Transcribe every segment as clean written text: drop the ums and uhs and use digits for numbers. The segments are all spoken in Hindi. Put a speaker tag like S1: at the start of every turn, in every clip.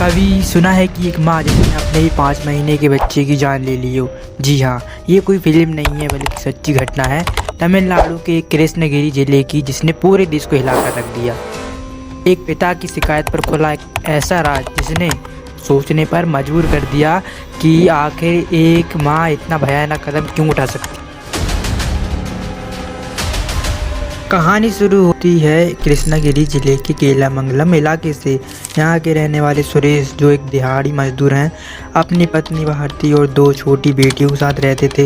S1: कभी सुना है कि एक माँ जिसने अपने ही 5 महीने के बच्चे की जान ले ली हो। जी हाँ, ये कोई फिल्म नहीं है बल्कि सच्ची घटना है तमिलनाडु के कृष्णगिरी जिले की, जिसने पूरे देश को हिलाकर रख दिया। एक पिता की शिकायत पर खुला एक ऐसा राज जिसने सोचने पर मजबूर कर दिया कि आखिर एक माँ इतना भयानक कदम क्यों उठा सकती। कहानी शुरू होती है कृष्णगिरी जिले के केलामंगलम इलाके से। यहाँ के रहने वाले सुरेश, जो एक दिहाड़ी मजदूर हैं, अपनी पत्नी भारती और 2 छोटी बेटियों के साथ रहते थे।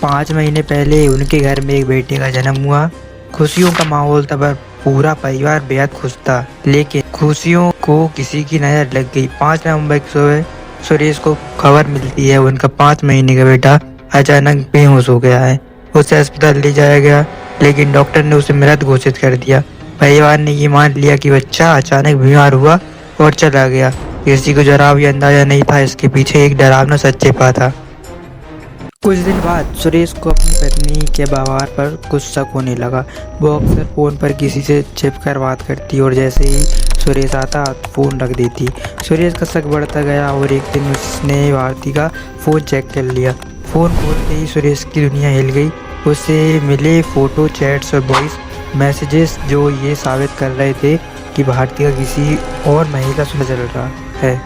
S1: 5 महीने पहले उनके घर में एक बेटे का जन्म हुआ। खुशियों का माहौल था, पर पूरा परिवार बेहद खुश था। लेकिन खुशियों को किसी की नज़र लग गई। 5 नवंबर की सुबह सुरेश को खबर मिलती है उनका 5 महीने का बेटा अचानक बेहोश हो गया है। उसे अस्पताल ले जाया गया, लेकिन डॉक्टर ने उसे मृत घोषित कर दिया। परिवार ने ये मान लिया कि बच्चा अचानक बीमार हुआ और चला गया। किसी को जरा भी अंदाजा नहीं था इसके पीछे एक डरावना सच छिपा था। कुछ दिन बाद सुरेश को अपनी पत्नी के व्यवहार पर कुछ शक होने लगा। वो अक्सर फ़ोन पर किसी से छिपकर बात करती और जैसे ही सुरेश आता फ़ोन रख देती। सुरेश का शक बढ़ता गया और एक दिन उसने भारती का फ़ोन चेक कर लिया। फ़ोन खोलते ही सुरेश की दुनिया हिल गई। उसे मिले फ़ोटो, चैट्स और वॉइस मैसेजेस जो ये साबित कर रहे थे कि भारती का किसी और महिला से चल रहा है।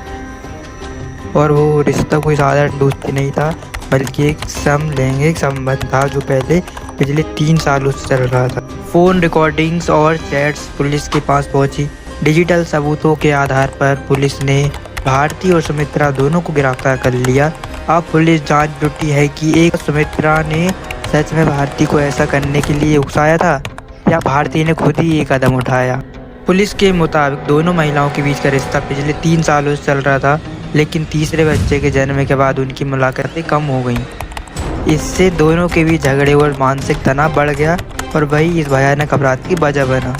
S1: और वो रिश्ता कोई साधारण दोस्ती नहीं था, बल्कि एक समलैंगिक संबंध था जो पिछले 3 सालों से चल रहा था। फ़ोन रिकॉर्डिंग्स और चैट्स पुलिस के पास पहुंची। डिजिटल सबूतों के आधार पर पुलिस ने भारती और सुमित्रा दोनों को गिरफ्तार कर लिया। अब पुलिस जांच जुटी है कि एक सुमित्रा ने सच में भारती को ऐसा करने के लिए उकसाया था या भारती ने खुद ही ये कदम उठाया। पुलिस के मुताबिक दोनों महिलाओं के बीच का रिश्ता पिछले 3 सालों से चल रहा था, लेकिन तीसरे बच्चे के जन्म के बाद उनकी मुलाकातें कम हो गईं। इससे दोनों के बीच झगड़े और मानसिक तनाव बढ़ गया और वही इस भयानक अपराध की वजह बना।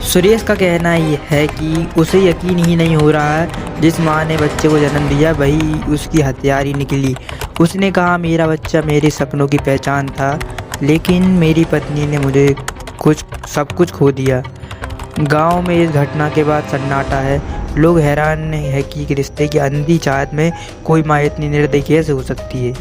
S1: सुरेश का कहना ये है कि उसे यकीन ही नहीं हो रहा है जिस माँ ने बच्चे को जन्म दिया वही उसकी हत्यारी निकली। उसने कहा, मेरा बच्चा मेरे सपनों की पहचान था, लेकिन मेरी पत्नी ने मुझे सब कुछ खो दिया। गांव में इस घटना के बाद सन्नाटा है। लोग हैरान है कि रिश्ते की अंधी चाहत में कोई माँ इतनी निर्दयी कैसे हो सकती है।